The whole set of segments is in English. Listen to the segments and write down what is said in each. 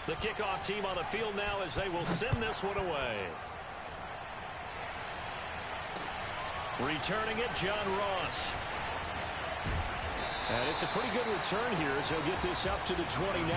The kickoff team on the field now as they will send this one away. Returning it, John Ross. And it's a pretty good return here as he'll get this up to the 29.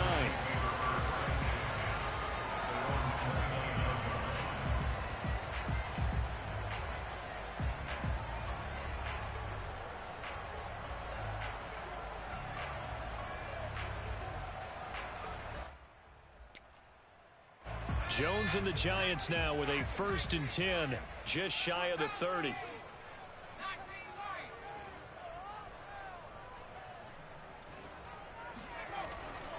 Jones and the Giants now with a 1st and 10, just shy of the 30.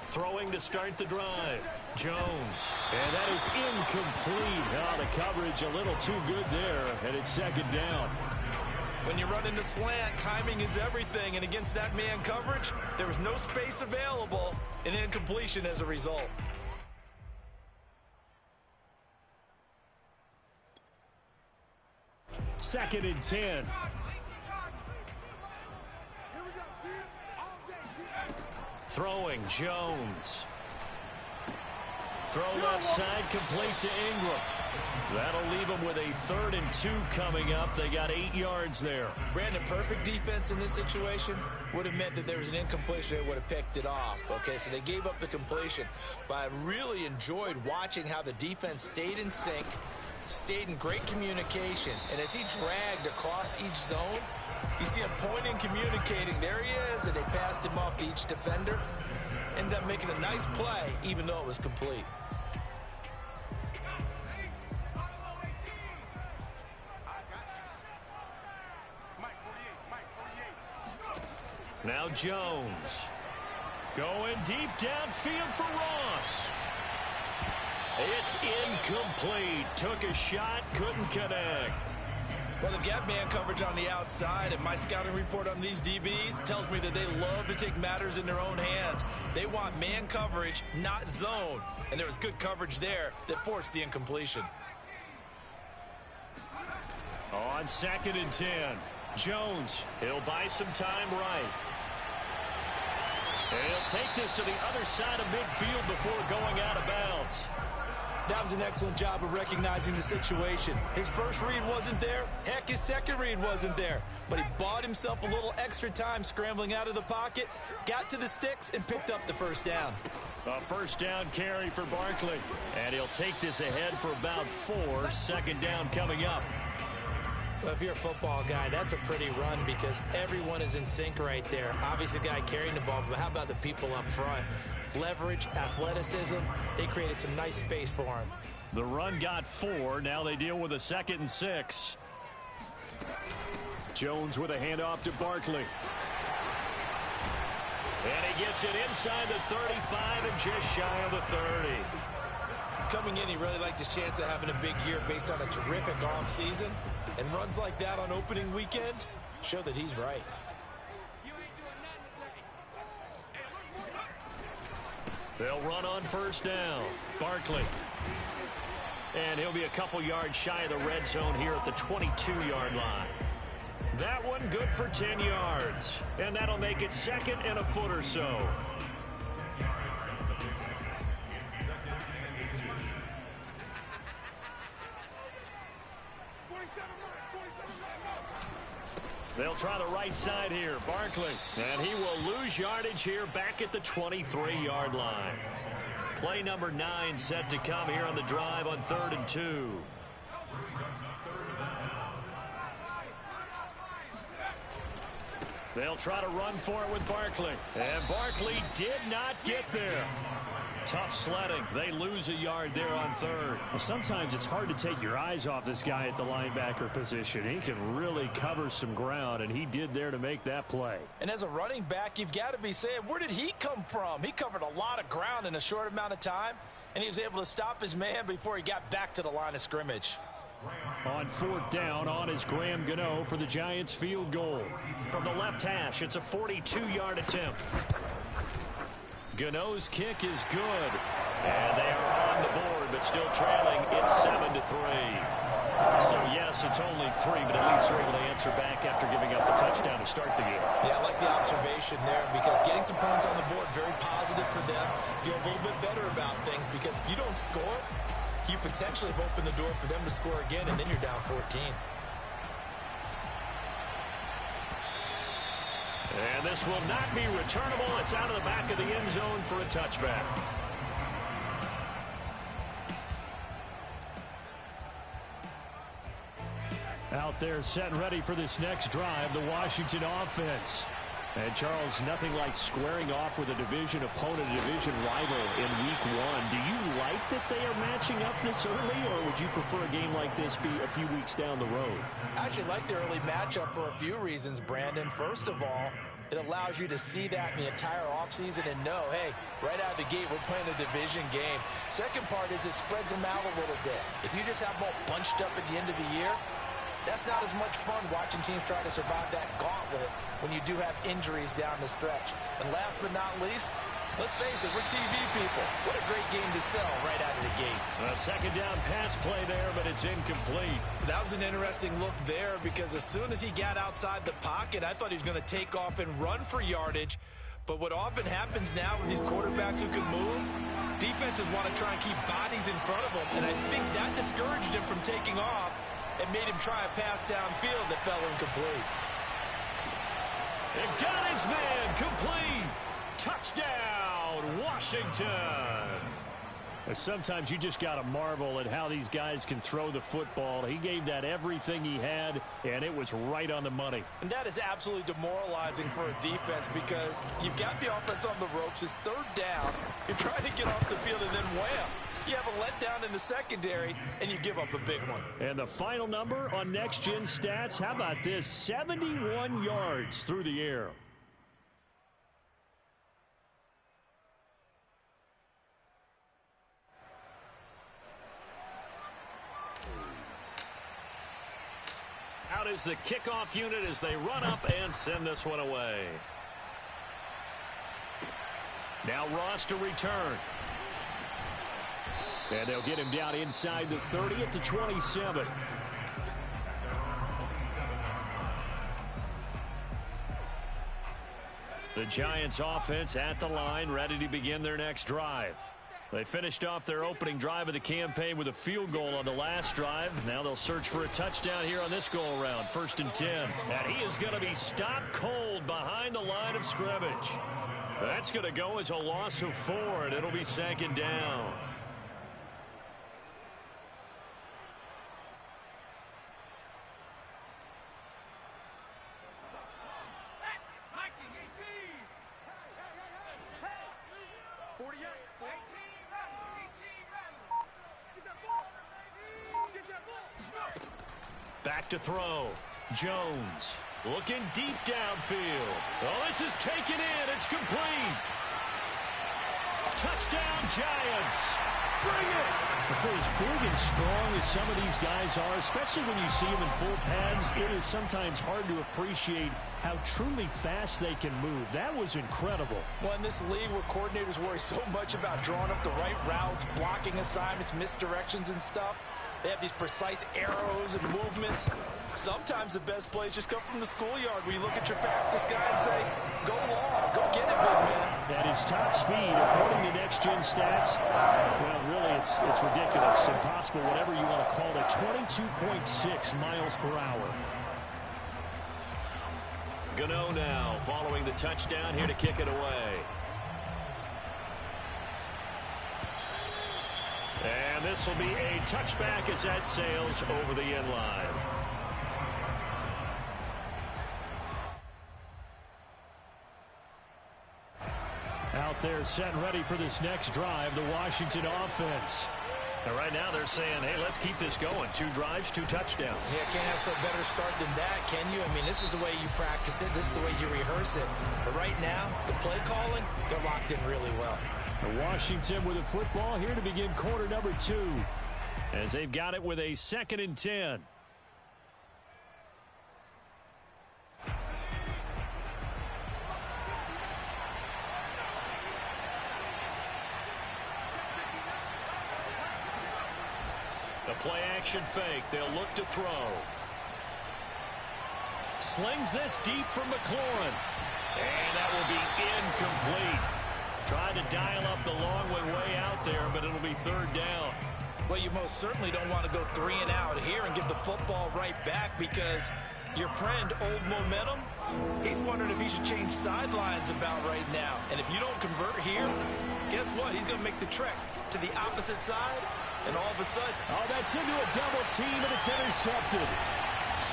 Throwing to start the drive. Jones. And that is incomplete. Oh, the coverage a little too good there, and it's 2nd down. When you run into slant, timing is everything, and against that man coverage, there was no space available, and incompletion as a result. 2nd and 10. Throwing, Jones. Throw left side, complete to Ingram. That'll leave them with a 3rd and 2 coming up. They got 8 yards there. Brandon, perfect defense in this situation would have meant that there was an incompletion. They would have picked it off. Okay, so they gave up the completion. But I really enjoyed watching how the defense stayed in sync, stayed in great communication. And as he dragged across each zone, you see him pointing, communicating. There he is, and they passed him off to each defender. Ended up making a nice play, even though it was complete. Now Jones. Going deep downfield for Ross. It's incomplete. Took a shot, couldn't connect. Well, they've got man coverage on the outside, and my scouting report on these DBs tells me that they love to take matters in their own hands. They want man coverage, not zone. And there was good coverage there that forced the incompletion. On 2nd and 10. Jones, he'll buy some time right. And he'll take this to the other side of midfield before going out of bounds. That was an excellent job of recognizing the situation. His first read wasn't there. Heck, his second read wasn't there. But he bought himself a little extra time scrambling out of the pocket, got to the sticks, and picked up the 1st down. A 1st down carry for Barkley. And he'll take this ahead for about 4. 2nd down coming up. Well, if you're a football guy, that's a pretty run because everyone is in sync right there. Obviously, the guy carrying the ball, but how about the people up front? Leverage, athleticism, they created some nice space for him. The run got 4. Now they deal with a 2nd and 6. Jones with a handoff to Barkley. And he gets it inside the 35 and just shy of the 30. Coming in, he really liked his chance of having a big year based on a terrific offseason. And runs like that on opening weekend show that he's right. They'll run on 1st down. Barkley. And he'll be a couple yards shy of the red zone here at the 22-yard line. That one good for 10 yards. And that'll make it 2nd and a foot or so. They'll try the right side here. Barkley. And he will lose yardage here back at the 23-yard line. Play number 9 set to come here on the drive on 3rd and 2. They'll try to run for it with Barkley. And Barkley did not get there. Tough sledding. They lose a yard there on 3rd. Well, sometimes it's hard to take your eyes off this guy at the linebacker position. He can really cover some ground, and he did there to make that play. And as a running back, you've got to be saying, where did he come from? He covered a lot of ground in a short amount of time, and he was able to stop his man before he got back to the line of scrimmage. On 4th down, on is Graham Gano for the Giants field goal. From the left hash, it's a 42-yard attempt. Gano's kick is good. And they are on the board, but still trailing. It's 7-3. So, yes, it's only 3, but at least they're able to answer back after giving up the touchdown to start the game. Yeah, I like the observation there because getting some points on the board, very positive for them. Feel a little bit better about things because if you don't score, you potentially have opened the door for them to score again, and then you're down 14. And this will not be returnable. It's out of the back of the end zone for a touchback. Out there set and ready for this next drive, the Washington offense. And, Charles, nothing like squaring off with a division opponent, a division rival in week 1. Do you like that they are matching up this early, or would you prefer a game like this be a few weeks down the road? I actually like the early matchup for a few reasons, Brandon. First of all, it allows you to see that in the entire offseason and know, hey, right out of the gate, we're playing a division game. Second part is it spreads them out a little bit. If you just have them all bunched up at the end of the year, that's not as much fun watching teams try to survive that gauntlet when you do have injuries down the stretch. And last but not least, let's face it, we're TV people. What a great game to sell right out of the gate. A second down pass play there, but it's incomplete. That was an interesting look there because as soon as he got outside the pocket, I thought he was going to take off and run for yardage. But what often happens now with these quarterbacks who can move, defenses want to try and keep bodies in front of them. And I think that discouraged him from taking off and made him try a pass downfield that fell incomplete. It got his man complete. Touchdown, Washington. Sometimes you just got to marvel at how these guys can throw the football. He gave that everything he had, and it was right on the money. And that is absolutely demoralizing for a defense because you've got the offense on the ropes. It's third down. You're trying to get off the field, and then wham. You have a letdown in the secondary, and you give up a big one. And the final number on Next Gen Stats, how about this? 71 yards through the air. Out is the kickoff unit as they run up and send this one away. Now Ross to return. And they'll get him down inside the 30 at the 27. The Giants offense at the line, ready to begin their next drive. They finished off their opening drive of the campaign with a field goal on the last drive. Now they'll search for a touchdown here on this go-around, 1st and 10. And he is going to be stopped cold behind the line of scrimmage. That's going to go as a loss of 4, and it'll be 2nd down. Back to throw. Jones looking deep downfield. Oh, this is taken in. It's complete. Touchdown, Giants. Bring it. For as big and strong as some of these guys are, especially when you see them in full pads, it is sometimes hard to appreciate how truly fast they can move. That was incredible. Well, in this league where coordinators worry so much about drawing up the right routes, blocking assignments, misdirections and stuff, they have these precise arrows and movements. Sometimes the best plays just come from the schoolyard where you look at your fastest guy and say, go long, go get it, big man. That is top speed, according to Next Gen Stats. Well, really, it's ridiculous, impossible, whatever you want to call it. 22.6 miles per hour. Gano now following the touchdown here to kick it away. And this will be a touchback as that sails over the end line. Out there set and ready for this next drive, the Washington offense. And right now they're saying, hey, let's keep this going. 2 drives, 2 touchdowns. Yeah, can't have a better start than that, can you? I mean, this is the way you practice it. This is the way you rehearse it. But right now, the play calling, they're locked in really well. Washington with the football here to begin quarter number 2. As they've got it with a 2nd and 10. The play action fake. They'll look to throw. Slings this deep from McLaurin. And that will be incomplete. Tried to dial up the long one way out there, but it'll be third down. Well, you most certainly don't want to go 3 and out here and give the football right back, because your friend, Old Momentum, he's wondering if he should change sidelines about right now. And if you don't convert here, guess what? He's going to make the trek to the opposite side, and all of a sudden... Oh, that's into a double team, and it's intercepted.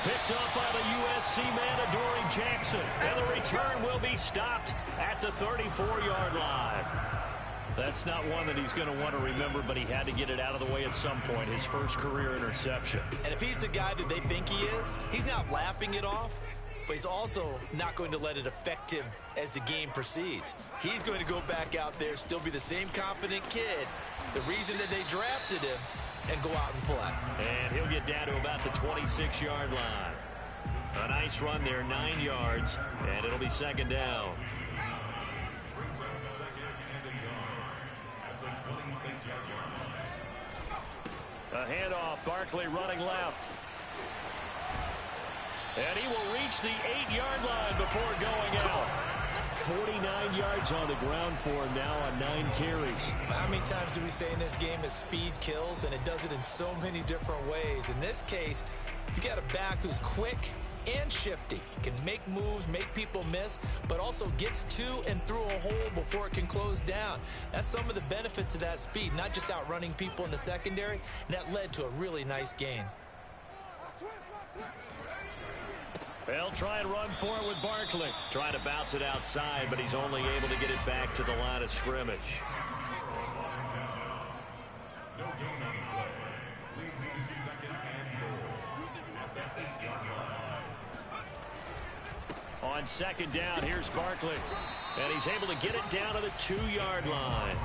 Picked up by the USC man, Adoree Jackson. And the return will be stopped at the 34-yard line. That's not one that he's going to want to remember, but he had to get it out of the way at some point. His first career interception. And if he's the guy that they think he is, he's not laughing it off, but he's also not going to let it affect him as the game proceeds. He's going to go back out there, still be the same confident kid, the reason that they drafted him, and go out and play. And he'll get down to about the 26-yard line. A nice run there, 9 yards, and it'll be second down. A handoff, Barkley running left. And he will reach the 8-yard line before going out. 49 yards on the ground for him now on 9 carries. How many times do we say in this game that speed kills, and it does it in so many different ways? In this case, you got a back who's quick and shifty, can make moves, make people miss, but also gets to and through a hole before it can close down. That's some of the benefits of that speed, not just outrunning people in the secondary, and that led to a really nice gain. They'll try and run for it with Barkley. Trying to bounce it outside, but he's only able to get it back to the line of scrimmage. On second down, here's Barkley. And he's able to get it down to the 2-yard line.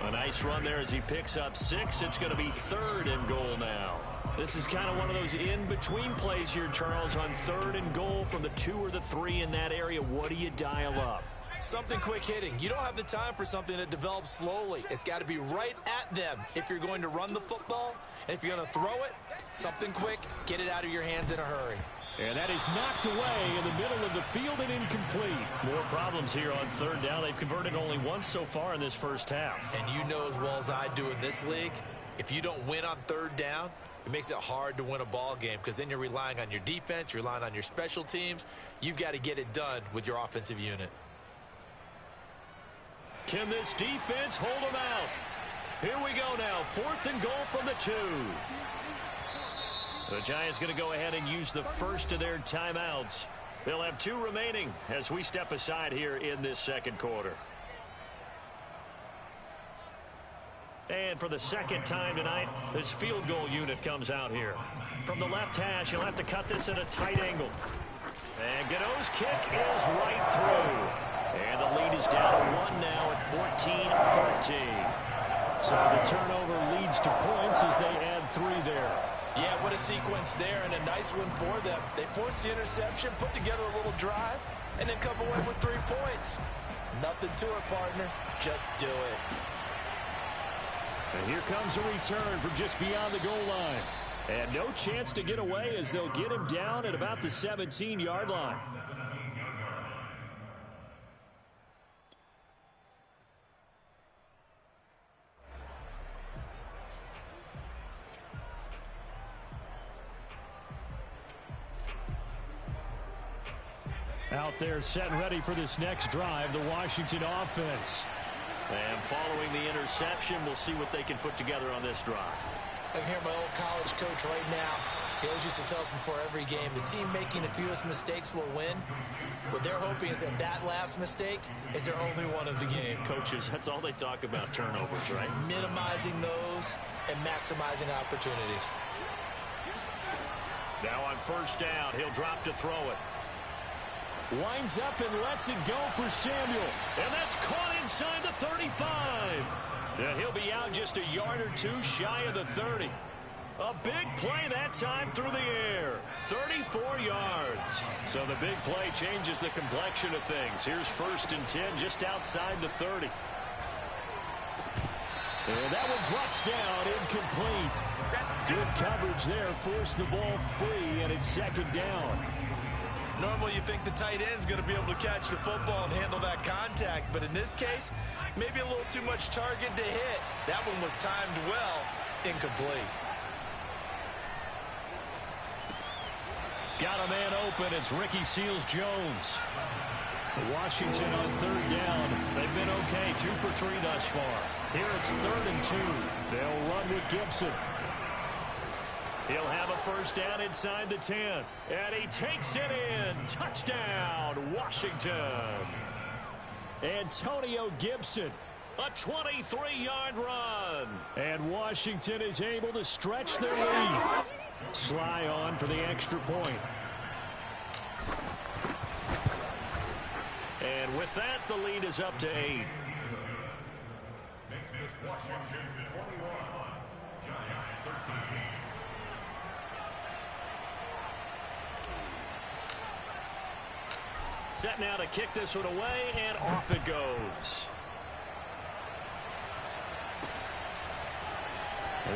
A nice run there as he picks up 6. It's going to be third and goal now. This is kind of one of those in-between plays here, Charles, on third and goal from the 2 or the 3 in that area. What do you dial up? Something quick hitting. You don't have the time for something that develops slowly. It's got to be right at them if you're going to run the football. And if you're going to throw it, something quick, get it out of your hands in a hurry. And that is knocked away in the middle of the field and incomplete. More problems here on third down. They've converted only once so far in this first half. And you know as well as I do in this league, if you don't win on third down, it makes it hard to win a ball game, because then you're relying on your defense, you're relying on your special teams. You've got to get it done with your offensive unit. Can this defense hold them out? Here we go now. 4th and goal from the 2. The Giants going to go ahead and use the first of their timeouts. They'll have 2 remaining as we step aside here in this second quarter. And for the second time tonight, this field goal unit comes out here. From the left hash, he'll have to cut this at a tight angle. And Gano's kick is right through. And the lead is down to 1 now at 14-13. So the turnover leads to points as they add 3 there. Yeah, what a sequence there, and a nice one for them. They force the interception, put together a little drive, and then come away with 3 points. Nothing to it, partner. Just do it. And here comes a return from just beyond the goal line. And no chance to get away as they'll get him down at about the 17-yard line. Out there set and ready for this next drive, the Washington offense. And following the interception, we'll see what they can put together on this drive. I can hear my old college coach right now. He always used to tell us before every game, the team making the fewest mistakes will win. What they're hoping is that that last mistake is their only one of the game. Coaches, that's all they talk about, turnovers, right? Minimizing those and maximizing opportunities. Now on first down, he'll drop to throw it. Winds up and lets it go for Samuel. And that's caught inside the 35. And he'll be out just a yard or 2 shy of the 30. A big play that time through the air. 34 yards. So the big play changes the complexion of things. Here's 1st and 10 just outside the 30. And that one drops down, incomplete. Good coverage there, forced the ball free, and it's second down. Normally you think the tight end's going to be able to catch the football and handle that contact, but in this case, maybe a little too much target to hit. That one was timed well, incomplete. Got a man open. It's Ricky Seals-Jones. Washington on third down. They've been okay, 2 for 3 thus far. Here it's 3rd and 2. They'll run with Gibson. He'll have a first down inside the 10. And he takes it in. Touchdown, Washington. Antonio Gibson, a 23-yard run. And Washington is able to stretch their lead. Sly on for the extra point. And with that, the lead is up to 8. Makes this Washington 21, Giants 13. Set now to kick this one away, and off it goes.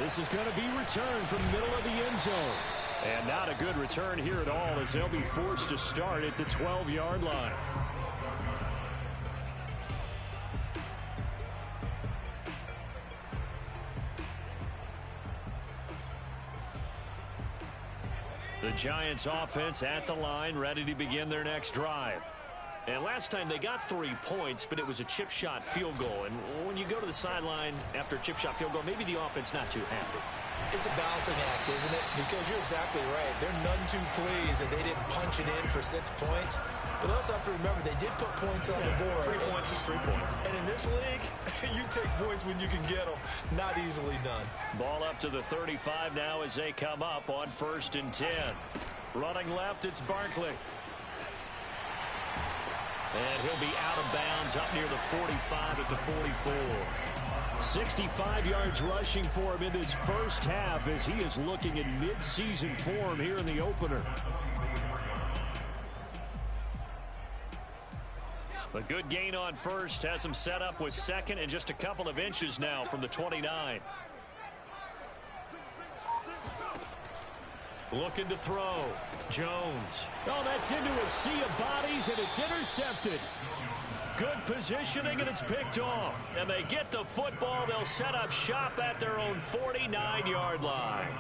This is going to be returned from the middle of the end zone. And not a good return here at all, as they'll be forced to start at the 12-yard line. The Giants offense at the line, ready to begin their next drive. And last time they got 3 points, but it was a chip shot field goal. And when you go to the sideline after a chip shot field goal, maybe the offense not too happy. It's a balancing act, isn't it? Because you're exactly right. They're none too pleased that they didn't punch it in for 6 points. But also have to remember, they did put points on the board. 3 points is 3 points. And in this league, you take points when you can get them. Not easily done. Ball up to the 35 now as they come up on 1st and 10. Running left, it's Barkley. And he'll be out of bounds up near the 45 at the 44. 65 yards rushing for him in this first half as he is looking in mid-season form here in the opener. A good gain on first has him set up with second and just a couple of inches now from the 29. Looking to throw. Jones. Oh, that's into a sea of bodies, and it's intercepted. Good positioning, and it's picked off. And they get the football. They'll set up shop at their own 49-yard line.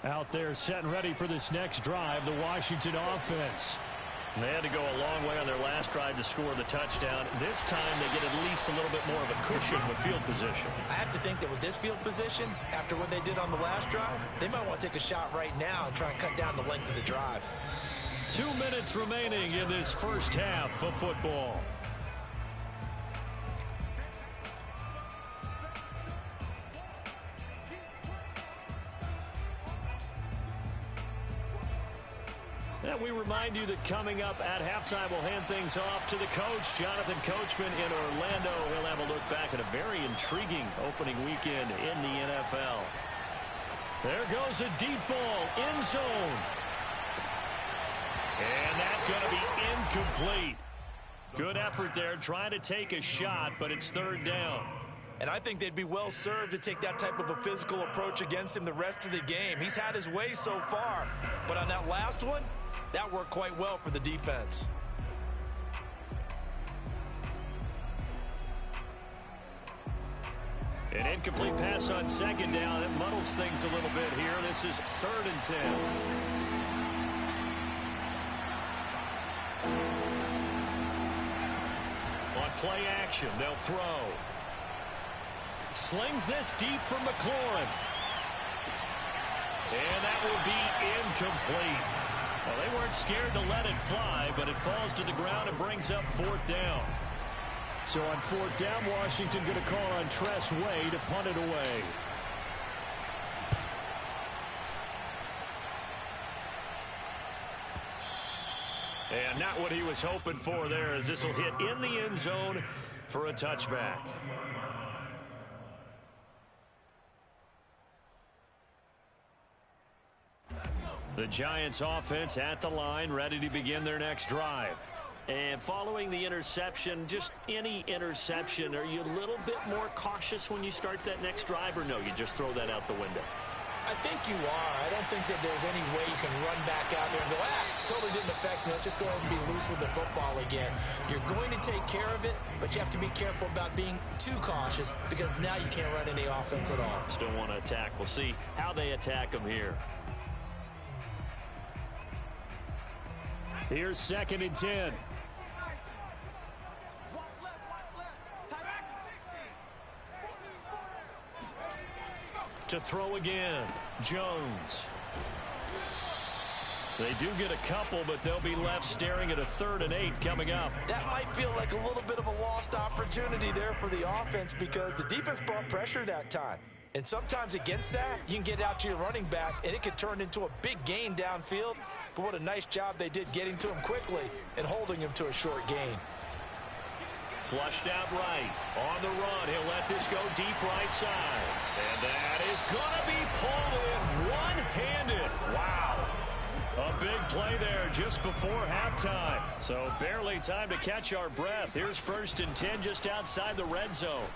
Out there set and ready for this next drive, the Washington offense. They had to go a long way on their last drive to score the touchdown. This time they get at least a little bit more of a cushion with field position. I have to think that with this field position, after what they did on the last drive, they might want to take a shot right now and try and cut down the length of the drive. 2 minutes remaining in this first half of football. And we remind you that coming up at halftime, we'll hand things off to the coach, Jonathan Coachman in Orlando. He'll have a look back at a very intriguing opening weekend in the NFL. There goes a deep ball, end zone. And that's going to be incomplete. Good effort there, trying to take a shot, but it's 3rd down. And I think they'd be well served to take that type of a physical approach against him the rest of the game. He's had his way so far, but on that last one, that worked quite well for the defense. An incomplete pass on 2nd down. It muddles things a little bit here. This is 3rd and 10. On play action, they'll throw. Slings this deep from McLaurin. And that will be incomplete. Well, they weren't scared to let it fly, but it falls to the ground and brings up 4th down. So on 4th down, Washington going to call on Tress Way to punt it away. And not what he was hoping for there, as this will hit in the end zone for a touchback. The Giants offense at the line, ready to begin their next drive. And following the interception, just any interception, are you a little bit more cautious when you start that next drive, or no, you just throw that out the window? I think you are. I don't think that there's any way you can run back out there and go, totally didn't affect me. Let's just go ahead and be loose with the football again. You're going to take care of it, but you have to be careful about being too cautious because now you can't run any offense at all. Still want to attack. We'll see how they attack them here. Here's 2nd and 10. To throw again, Jones. They do get a couple, but they'll be left staring at a 3rd and 8 coming up. That might feel like a little bit of a lost opportunity there for the offense because the defense brought pressure that time. And sometimes against that, you can get out to your running back, and it could turn into a big gain downfield. But what a nice job they did getting to him quickly and holding him to a short gain. Flushed out right. On the run, he'll let this go deep right side. And that is going to be pulled in one-handed. Wow. A big play there just before halftime. So barely time to catch our breath. Here's 1st and 10 just outside the red zone.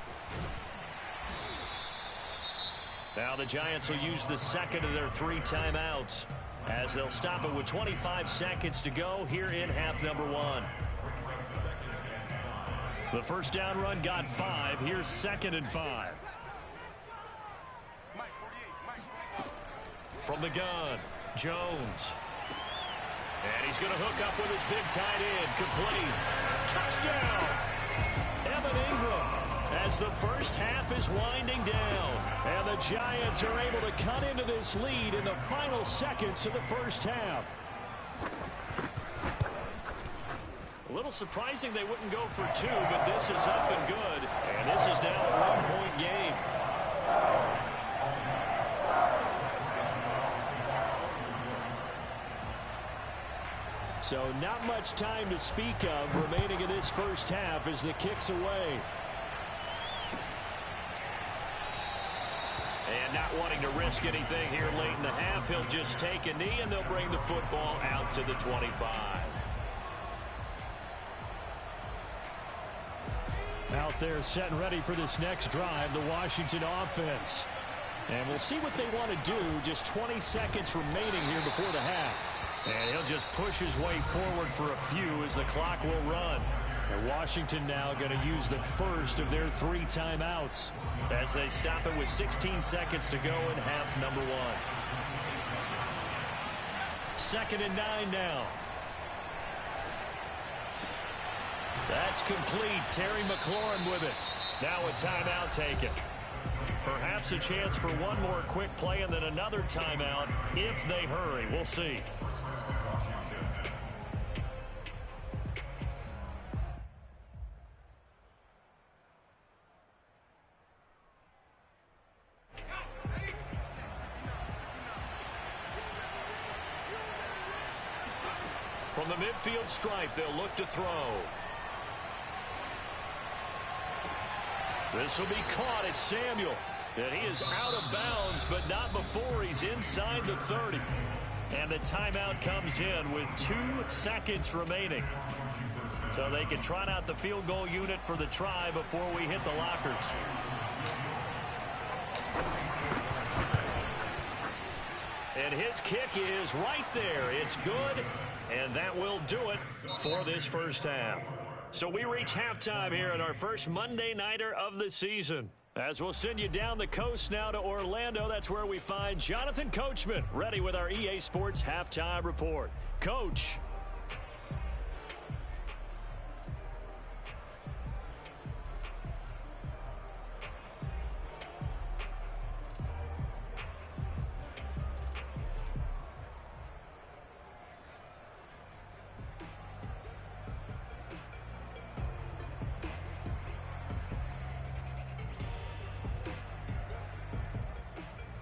Now the Giants will use the 2nd of their 3 timeouts as they'll stop it with 25 seconds to go here in half number 1. The first down run got 5. Here's 2nd and 5. From the gun, Jones. And he's going to hook up with his big tight end. Complete. Touchdown. Evan Ingram as the first half is winding down. And the Giants are able to cut into this lead in the final seconds of the first half. A little surprising they wouldn't go for 2, but this is up and good. And this is now a 1-point game. So not much time to speak of remaining in this first half as the kick's away. And not wanting to risk anything here late in the half, he'll just take a knee and they'll bring the football out to the 25. Out there set and ready for this next drive, the Washington offense. And we'll see what they want to do. Just 20 seconds remaining here before the half. And he'll just push his way forward for a few as the clock will run. And Washington now going to use the first of their 3 timeouts as they stop it with 16 seconds to go in half number 1. 2nd and 9 now. That's complete. Terry McLaurin with it. Now a timeout taken. Perhaps a chance for one more quick play and then another timeout if they hurry. We'll see. From the midfield stripe, they'll look to throw. This will be caught at Samuel. And he is out of bounds, but not before he's inside the 30. And the timeout comes in with 2 seconds remaining. So they can trot out the field goal unit for the try before we hit the lockers. And his kick is right there. It's good, and that will do it for this first half. So we reach halftime here in our first Monday Nighter of the season. As we'll send you down the coast now to Orlando, that's where we find Jonathan Coachman ready with our EA Sports Halftime Report. Coach.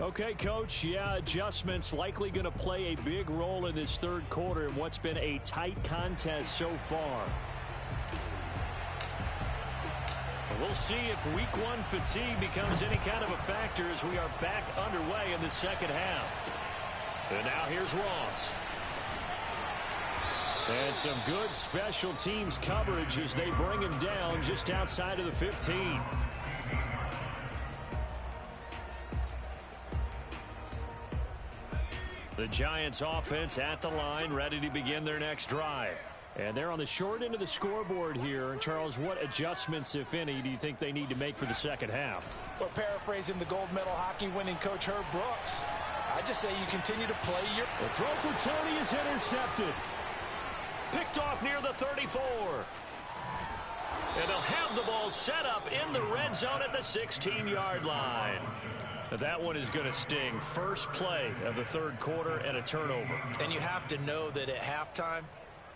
Okay, Coach, yeah, adjustments likely going to play a big role in this third quarter in what's been a tight contest so far. We'll see if week 1 fatigue becomes any kind of a factor as we are back underway in the second half. And now here's Ross. And some good special teams coverage as they bring him down just outside of the 15. The Giants offense at the line, ready to begin their next drive. And they're on the short end of the scoreboard here. Charles, what adjustments, if any, do you think they need to make for the second half? Well, paraphrasing the gold medal hockey winning coach Herb Brooks, I just say you continue to play your... The throw for Tony is intercepted. Picked off near the 34. And they'll have the ball set up in the red zone at the 16-yard line. That one is going to sting. First play of the third quarter and a turnover. And you have to know that at halftime,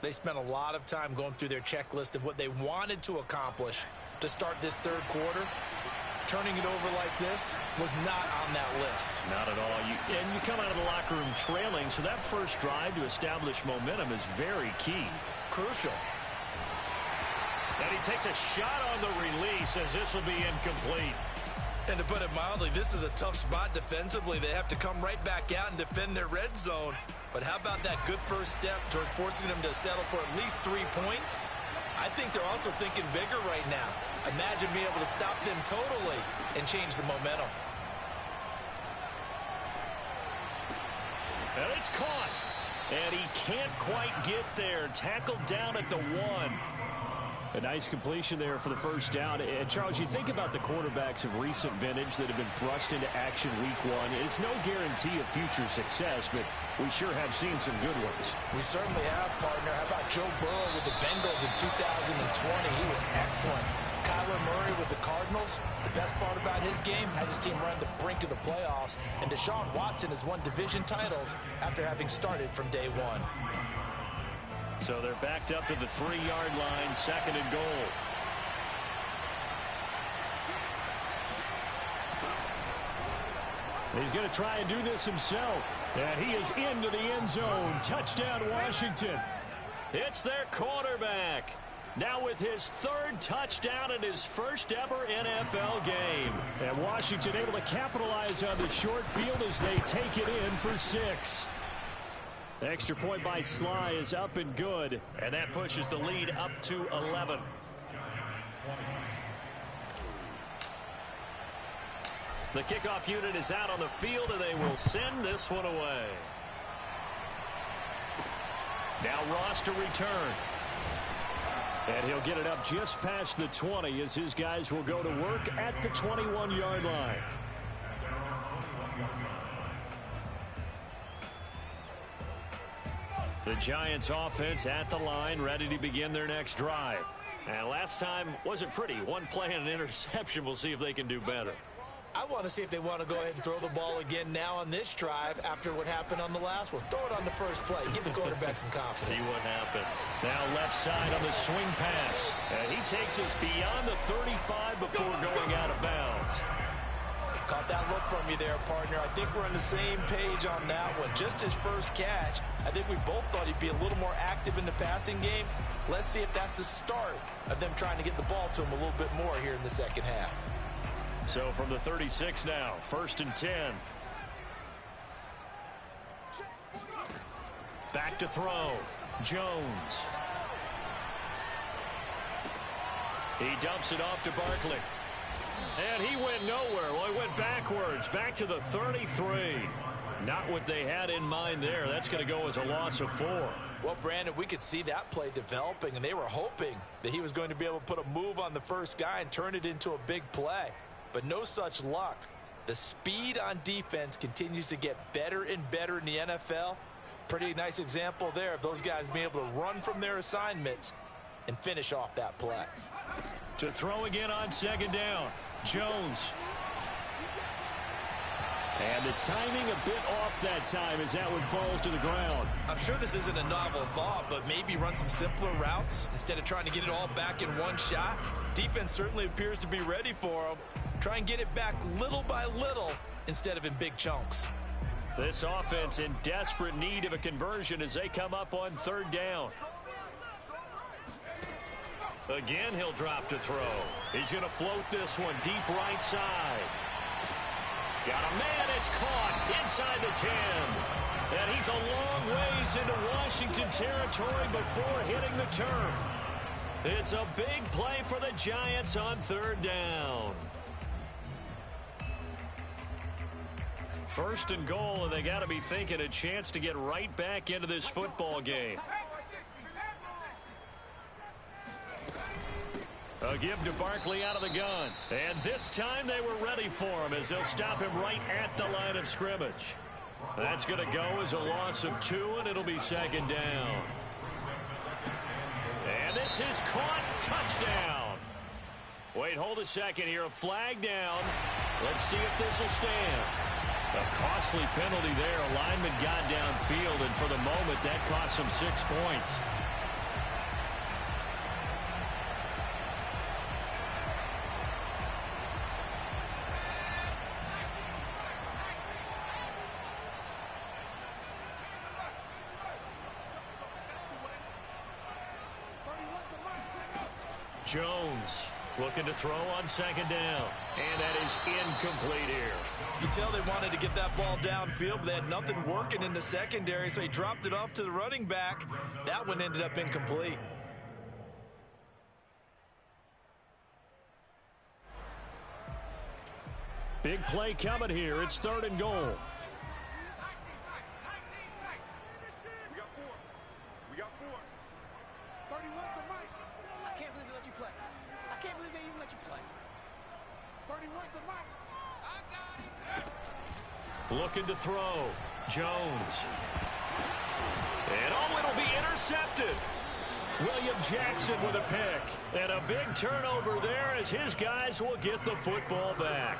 they spent a lot of time going through their checklist of what they wanted to accomplish to start this third quarter. Turning it over like this was not on that list. Not at all. And you come out of the locker room trailing, so that first drive to establish momentum is very key. Crucial. And he takes a shot on the release as this will be incomplete. And to put it mildly, this is a tough spot defensively. They have to come right back out and defend their red zone. But how about that good first step towards forcing them to settle for at least 3 points? I think they're also thinking bigger right now. Imagine being able to stop them totally and change the momentum. And it's caught. And he can't quite get there. Tackled down at the 1. A nice completion there for the first down. And Charles, you think about the quarterbacks of recent vintage that have been thrust into action week 1. It's no guarantee of future success, but we sure have seen some good ones. We certainly have, partner. How about Joe Burrow with the Bengals in 2020? He was excellent. Kyler Murray with the Cardinals. The best part about his game has his team run the brink of the playoffs. And Deshaun Watson has won division titles after having started from day 1. So they're backed up to the 3-yard line, second and goal. He's going to try and do this himself. And he is into the end zone. Touchdown, Washington. It's their quarterback. Now with his 3rd touchdown in his first ever NFL game. And Washington able to capitalize on the short field as they take it in for 6. Extra point by Sly is up and good. And that pushes the lead up to 11. The kickoff unit is out on the field, and they will send this one away. Now Ross to return. And he'll get it up just past the 20 as his guys will go to work at the 21-yard line. The Giants offense at the line, ready to begin their next drive. And last time wasn't pretty. One play and an interception. We'll see if they can do better. I want to see if they want to go ahead and throw the ball again now on this drive after what happened on the last one. Throw it on the first play. Give the quarterback some confidence. See what happens. Now left side on the swing pass. And he takes us beyond the 35 before going out of bounds. Caught that look from you there, partner. I think we're on the same page on that one. Just his first catch. I think we both thought he'd be a little more active in the passing game. Let's see if that's the start of them trying to get the ball to him a little bit more here in the second half. So from the 36 now, 1st and 10. Back to throw. Jones. He dumps it off to Barkley. And he went nowhere. Well, he went backwards. Back to the 33. Not what they had in mind there. That's going to go as a loss of 4. Well, Brandon, we could see that play developing, and they were hoping that he was going to be able to put a move on the first guy and turn it into a big play. But no such luck. The speed on defense continues to get better and better in the NFL. Pretty nice example there of those guys being able to run from their assignments and finish off that play. To throw again on 2nd down. Jones. And the timing a bit off that time as that one falls to the ground. I'm sure this isn't a novel thought, but maybe run some simpler routes instead of trying to get it all back in one shot. Defense certainly appears to be ready for them. Try and get it back little by little instead of in big chunks. This offense in desperate need of a conversion as they come up on 3rd down. Again, he'll drop to throw. He's going to float this one deep right side. Got a man, it's caught inside the 10. And he's a long ways into Washington territory before hitting the turf. It's a big play for the Giants on third down. First and goal, and they got to be thinking a chance to get right back into this football game. A give to Barkley out of the gun. And this time they were ready for him as they'll stop him right at the line of scrimmage. That's going to go as a loss of 2, and it'll be second down. And this is caught. Touchdown. Wait, hold a second here. A flag down. Let's see if this will stand. A costly penalty there. A lineman got downfield, and for the moment, that cost him 6 points. Jones looking to throw on second down. And that is incomplete here. You can tell they wanted to get that ball downfield, but they had nothing working in the secondary, so he dropped it off to the running back. That one ended up incomplete. Big play coming here. It's third and goal. We got 4. 31's the mic. I can't believe they let you play. I can't believe they even let you play. 31's the mic. Looking to throw. Jones. And oh, it'll be intercepted. William Jackson with a pick. And a big turnover there as his guys will get the football back.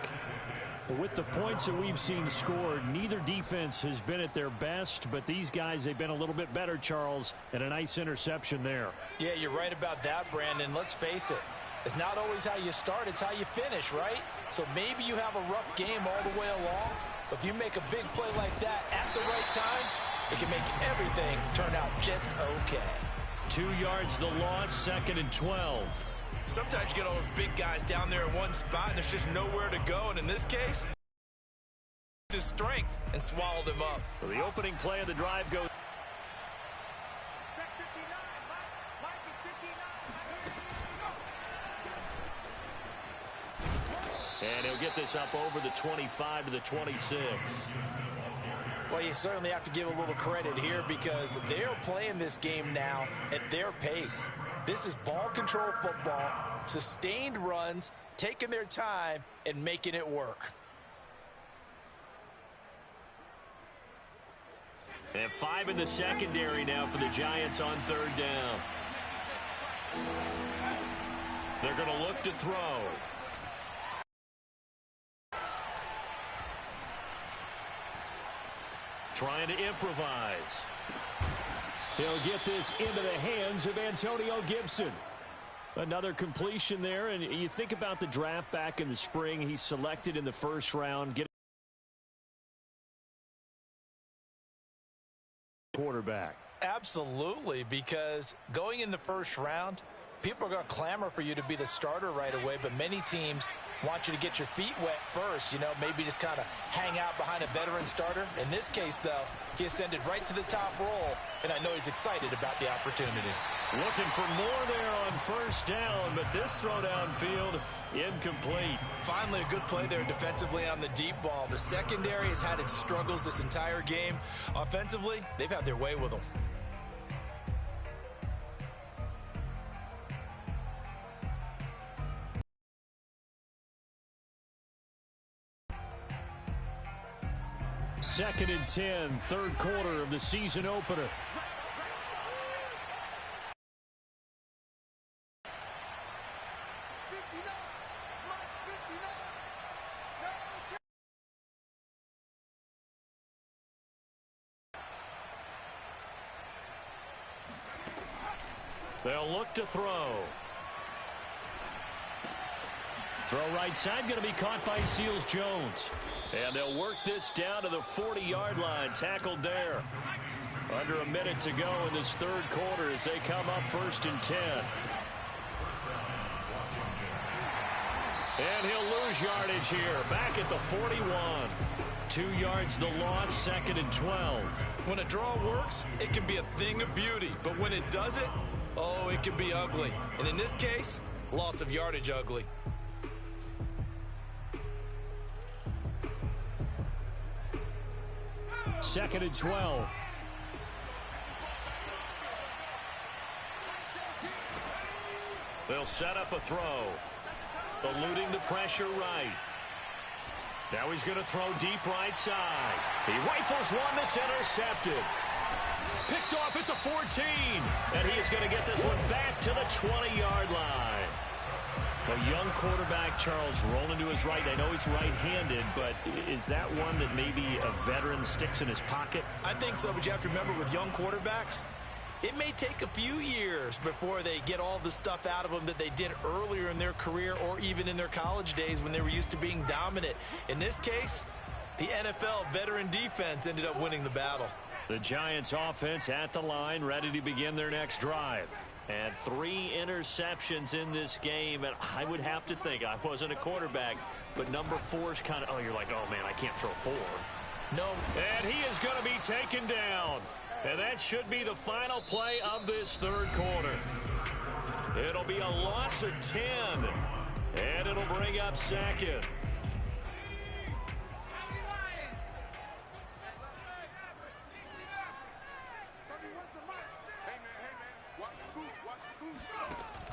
With the points that we've seen scored, neither defense has been at their best, but these guys, they've been a little bit better, Charles, and a nice interception there. Yeah, you're right about that, Brandon. Let's face it. It's not always how you start, it's how you finish, right? So maybe you have a rough game all the way along, but if you make a big play like that at the right time, it can make everything turn out just okay. 2 yards the loss, second and 12. Sometimes you get all those big guys down there in one spot, and there's just nowhere to go. And in this case, his strength and swallowed him up. So the opening play of the drive goes. Check 59. Mike is 59. And he'll get this up over the 25 to the 26. Well, you certainly have to give a little credit here because they're playing this game now at their pace. This is ball control football, sustained runs, taking their time and making it work. And 5 in the secondary now for the Giants on third down. They're going to look to throw. Trying to improvise. He'll get this into the hands of Antonio Gibson. Another completion there, and you think about the draft back in the spring. He's selected in the first round. Get quarterback. Absolutely, because going in the first round, people are going to clamor for you to be the starter right away, but many teams want you to get your feet wet first, you know, maybe just kind of hang out behind a veteran starter. In this case, though, he ascended right to the top role, and I know he's excited about the opportunity. Looking for more there on first down, but this throw downfield incomplete. Finally, a good play there defensively on the deep ball. The secondary has had its struggles this entire game. Offensively, they've had their way with them. Second and 10, third quarter of the season opener. They'll look to throw. Throw right side, going to be caught by Seals Jones. And they'll work this down to the 40-yard line. Tackled there. Under a minute to go in this third quarter as they come up first and 10. And he'll lose yardage here, back at the 41. 2 yards the loss, 2nd and 12. When a draw works, it can be a thing of beauty. But when it doesn't, oh, it can be ugly. And in this case, loss of yardage ugly. Second and 12. They'll set up a throw. Eluding the pressure right. Now he's going to throw deep right side. He rifles one that's intercepted. Picked off at the 14. And he is going to get this one back to the 20-yard line. A young quarterback, Charles, rolling to his right. I know he's right-handed, but is that one that maybe a veteran sticks in his pocket? I think so, but you have to remember with young quarterbacks, it may take a few years before they get all the stuff out of them that they did earlier in their career or even in their college days when they were used to being dominant. In this case, the NFL veteran defense ended up winning the battle. The Giants offense at the line, ready to begin their next drive. And 3 interceptions in this game, and I would have to think, I wasn't a quarterback, but number 4 is kind of, oh, you're like, oh, man, I can't throw 4. No. And he is going to be taken down. And that should be the final play of this 3rd quarter. It'll be a loss of 10. And it'll bring up 2nd.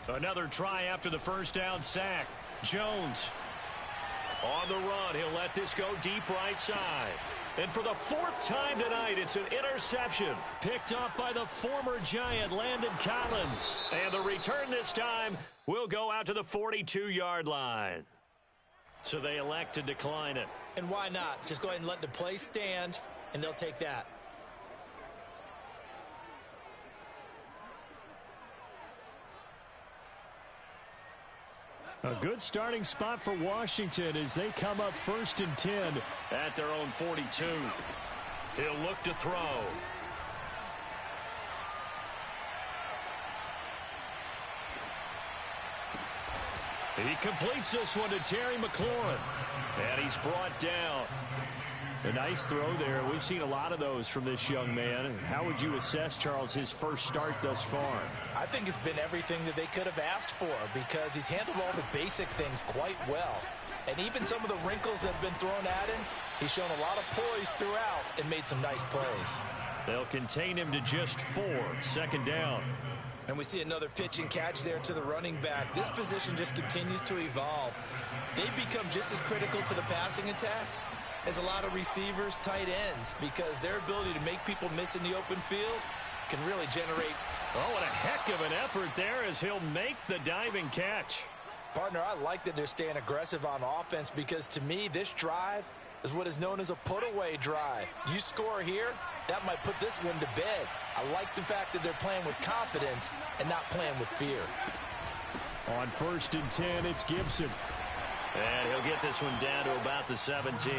Another try after the first down sack. Jones on the run. He'll let this go deep right side. And for the 4th time tonight, it's an interception picked up by the former Giant, Landon Collins. And the return this time will go out to the 42-yard line. So they elect to decline it. And why not? Just go ahead and let the play stand, and they'll take that. A good starting spot for Washington as they come up 1st and 10 at their own 42. He'll look to throw. He completes this one to Terry McLaurin. And he's brought down. A nice throw there. We've seen a lot of those from this young man. How would you assess, Charles, his first start thus far? I think it's been everything that they could have asked for because he's handled all the basic things quite well. And even some of the wrinkles that have been thrown at him, he's shown a lot of poise throughout and made some nice plays. They'll contain him to just 4. 2nd down. And we see another pitch and catch there to the running back. This position just continues to evolve. They've become just as critical to the passing attack as a lot of receivers, tight ends, because their ability to make people miss in the open field can really generate. Oh, what a heck of an effort there as he'll make the diving catch. Partner, I like that they're staying aggressive on offense because to me, this drive is what is known as a put-away drive. You score here, that might put this one to bed. I like the fact that they're playing with confidence and not playing with fear. On 1st and 10, it's Gibson. And he'll get this one down to about the 17.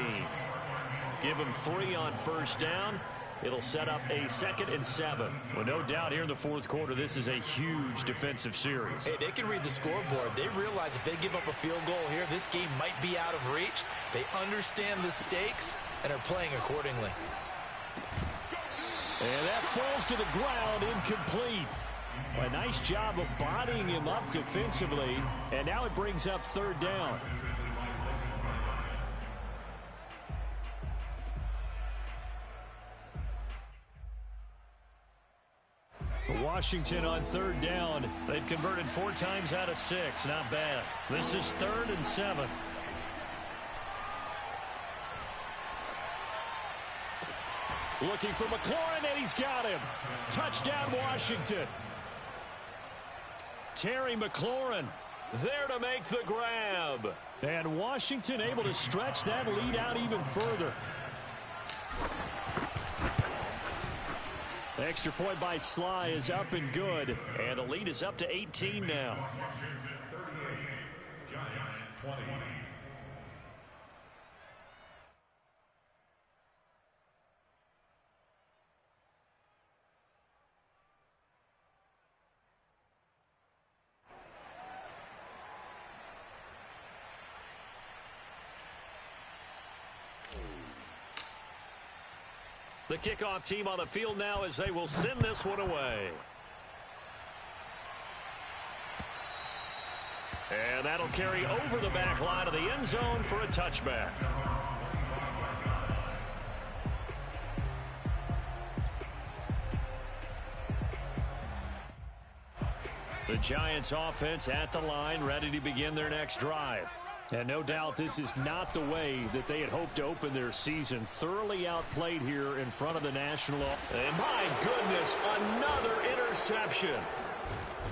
Give him 3 on 1st down. It'll set up a 2nd and 7. Well, no doubt here in the 4th quarter, this is a huge defensive series. Hey, they can read the scoreboard. They realize if they give up a field goal here, this game might be out of reach. They understand the stakes and are playing accordingly. And that falls to the ground, incomplete. A nice job of bodying him up defensively. And now it brings up 3rd down. Washington on 3rd down. They've converted 4 times out of 6. Not bad. This is 3rd and 7. Looking for McLaurin, and he's got him. Touchdown, Washington. Terry McLaurin there to make the grab. And Washington able to stretch that lead out even further. Extra point by Sly is up and good. And the lead is up to 18 now. Washington 38, Giants 20. The kickoff team on the field now as they will send this one away. And that'll carry over the back line of the end zone for a touchback. The Giants offense at the line, ready to begin their next drive. And no doubt this is not the way that they had hoped to open their season. Thoroughly outplayed here in front of the national. And my goodness, another interception.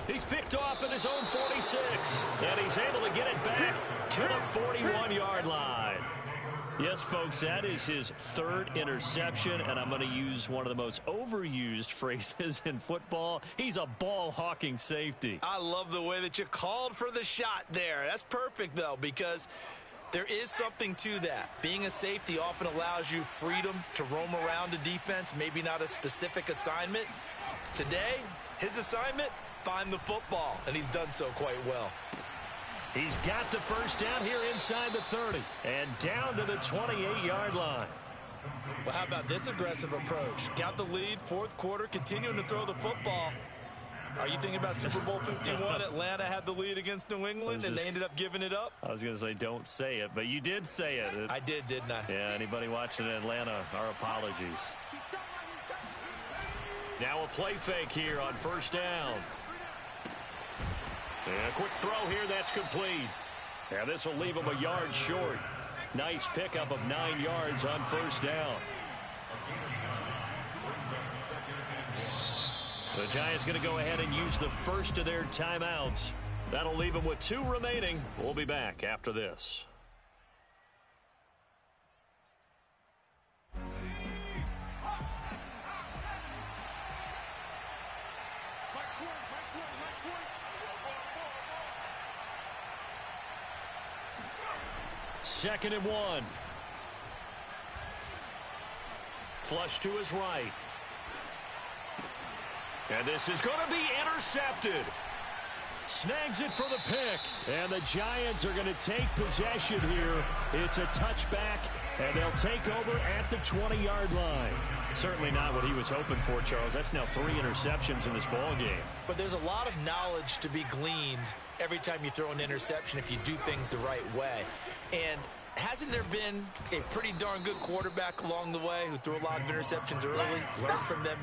He's picked off at his own 46, and he's able to get it back to the 41-yard line. Yes, folks, that is his third interception, and I'm going to use one of the most overused phrases in football. He's a ball-hawking safety. I love the way that you called for the shot there. That's perfect, though, because there is something to that. Being a safety often allows you freedom to roam around the defense, maybe not a specific assignment. Today, his assignment, find the football, and he's done so quite well. He's got the first down here inside the 30 and down to the 28-yard line. Well, how about this aggressive approach? Got the lead, fourth quarter, continuing to throw the football. Are you thinking about Super Bowl 51? Atlanta had the lead against New England, and they ended up giving it up? I was going to say don't say it, but you did say it. I did, didn't I? Yeah, anybody watching in Atlanta, our apologies. Now a play fake here on first down. And a quick throw here, that's complete. And this will leave him a yard short. Nice pickup of 9 yards on first down. The Giants going to go ahead and use the first of their timeouts. That'll leave them with 2 remaining. We'll be back after this. Second and 1. Flush to his right. And this is going to be intercepted. Snags it for the pick. And the Giants are going to take possession here. It's a touchback, and they'll take over at the 20-yard line. Certainly not what he was hoping for, Charles. That's now 3 interceptions in this ball game. But there's a lot of knowledge to be gleaned every time you throw an interception if you do things the right way. And hasn't there been a pretty darn good quarterback along the way who threw a lot of interceptions early? Learn from them.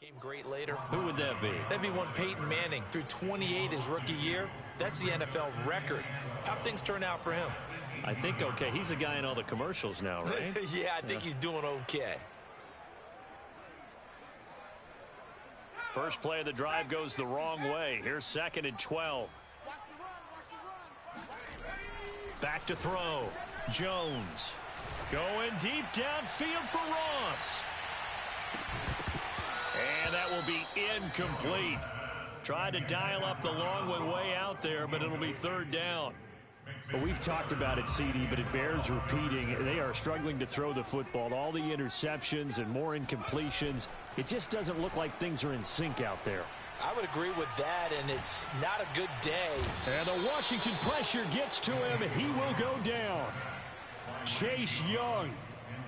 Came great later. Who would that be? That'd be one Peyton Manning. Through 28 his rookie year. That's the NFL record. How'd things turn out for him? I think okay. He's a guy in all the commercials now, right? Yeah, I think he's doing okay. First play of the drive goes the wrong way. Here's second and 12. Back to throw. Jones. Going deep downfield for Ross. And that will be incomplete. Tried to dial up the long one way out there, but it'll be third down. Well, we've talked about it, CD, but it bears repeating. They are struggling to throw the football. All the interceptions and more incompletions. It just doesn't look like things are in sync out there. I would agree with that, and it's not a good day. And the Washington pressure gets to him. He will go down. Chase Young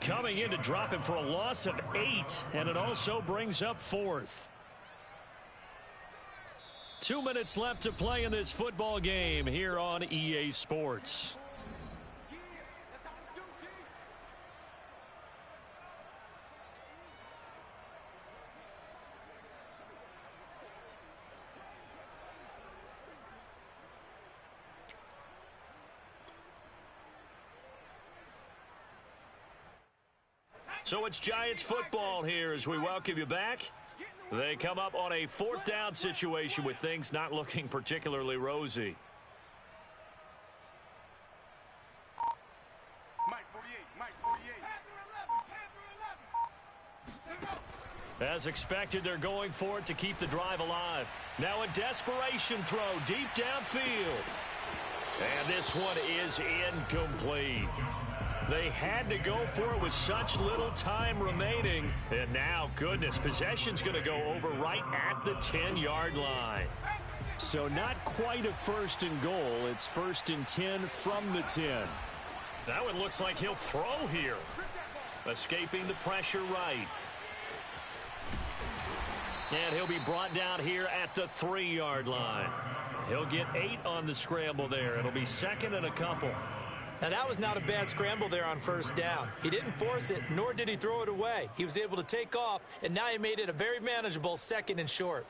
coming in to drop him for a loss of 8, and it also brings up fourth. 2 minutes left to play in this football game here on EA Sports. So it's Giants football here as we welcome you back. They come up on a fourth down situation with things not looking particularly rosy. Mike 48, Mike 48. As expected, they're going for it to keep the drive alive. Now a desperation throw deep downfield. And this one is incomplete. They had to go for it with such little time remaining. And now, goodness, possession's going to go over right at the 10-yard line. So not quite a first and goal. It's first and 10 from the 10. That one looks like he'll throw here. Escaping the pressure right. And he'll be brought down here at the 3-yard line. He'll get 8 on the scramble there. It'll be second and a couple. Now, that was not a bad scramble there on first down. He didn't force it, nor did he throw it away. He was able to take off, and now he made it a very manageable second and short.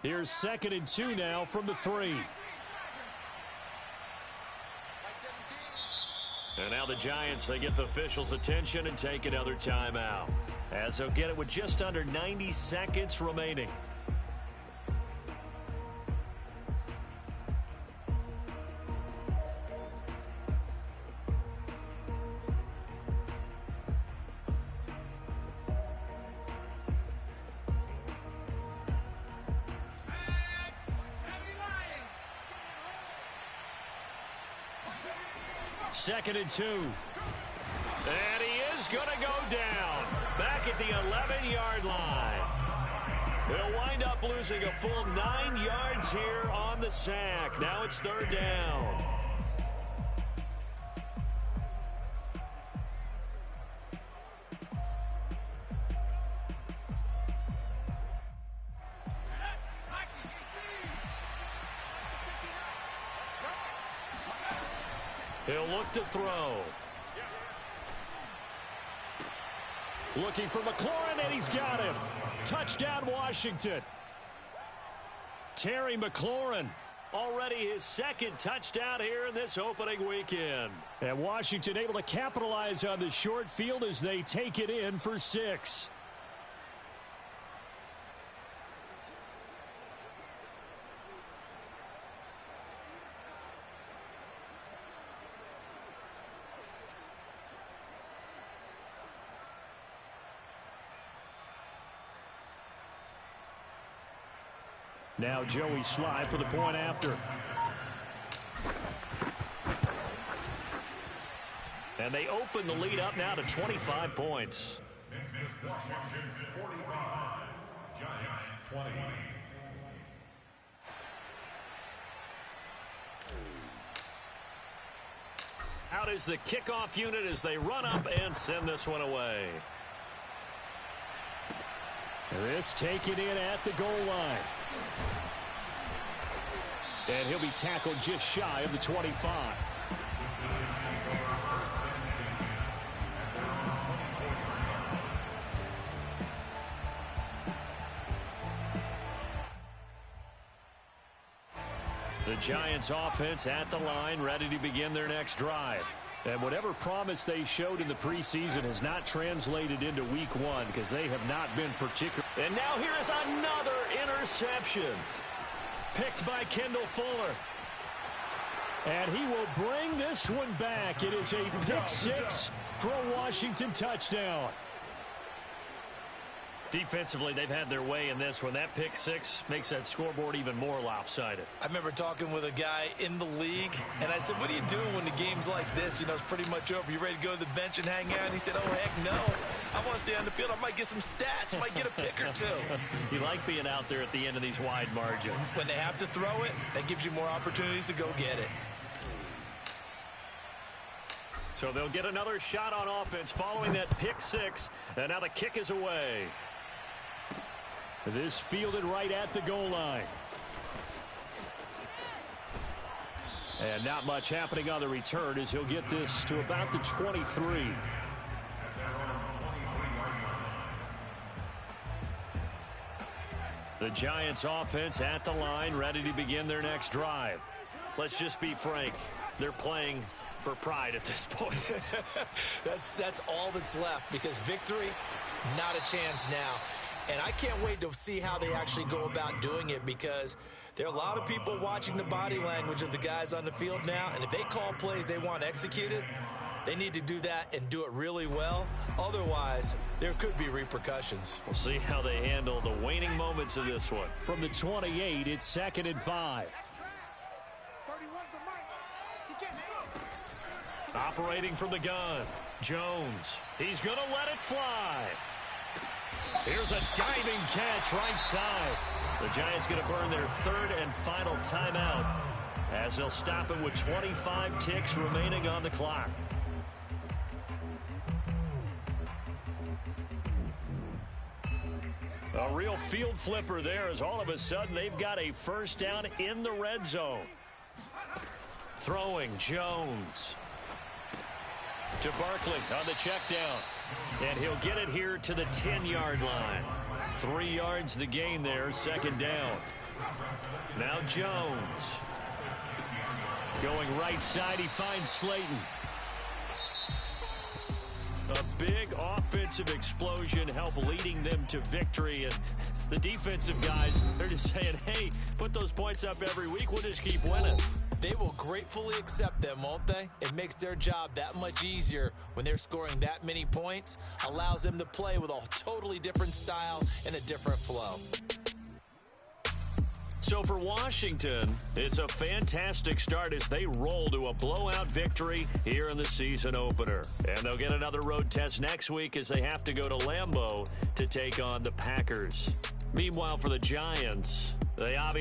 Here's second and 2 now from the 3. And now the Giants, they get the officials' attention and take another timeout, as they'll get it with just under 90 seconds remaining. Second and 2. And he is going to go down back at the 11-yard line. He'll wind up losing a full 9 yards here on the sack. Now it's third down. He'll look to throw. Looking for McLaurin, and he's got him. Touchdown, Washington. Terry McLaurin, already his second touchdown here in this opening weekend. And Washington able to capitalize on the short field as they take it in for 6. Now Joey Sly for the point after. And they open the lead up now to 25 points. Next is Washington 45, Giants 20. Out is the kickoff unit as they run up and send this one away. This taken in at the goal line. And he'll be tackled just shy of the 25. The Giants offense at the line, ready to begin their next drive. And whatever promise they showed in the preseason has not translated into week 1 because they have not been particular. And now here is another interception. Picked by Kendall Fuller. And he will bring this one back. It is a pick 6 for a Washington touchdown. Defensively, they've had their way in this one. That pick 6 makes that scoreboard even more lopsided. I remember talking with a guy in the league, and I said, what do you do when the game's like this? You know, it's pretty much over. You ready to go to the bench and hang out? And he said, oh, heck no. I want to stay on the field. I might get some stats. I might get a pick or two. You like being out there at the end of these wide margins. When they have to throw it, that gives you more opportunities to go get it. So they'll get another shot on offense following that pick 6, and now the kick is away. This fielded right at the goal line. And not much happening on the return as he'll get this to about the 23. The Giants offense at the line, ready to begin their next drive. Let's just be frank. They're playing for pride at this point. That's all that's left, because victory, not a chance now. And I can't wait to see how they actually go about doing it, because There are a lot of people watching the body language of the guys on the field now, and if they call plays they want executed, they need to do that and do it really well. Otherwise, there could be repercussions. We'll see how they handle the waning moments of this one. From the 28, it's 2nd and 5. 31's the mic. He gets it. Operating from the gun, Jones. He's going to let it fly. Here's a diving catch right side. The Giants going to burn their 3rd and final timeout as they'll stop it with 25 ticks remaining on the clock. A real field flipper there as all of a sudden they've got a first down in the red zone. Throwing Jones to Barkley on the check down. And he'll get it here to the 10-yard line. 3 yards the gain there, 2nd down. Now Jones. Going right side, he finds Slayton. A big offensive explosion help leading them to victory. And the defensive guys, they're just saying, hey, put those points up every week. We'll just keep winning. They will gratefully accept them, won't they? It makes their job that much easier when they're scoring that many points. Allows them to play with a totally different style and a different flow. So for Washington, it's a fantastic start as they roll to a blowout victory here in the season opener. And they'll get another road test next week as they have to go to Lambeau to take on the Packers. Meanwhile, for the Giants, they obviously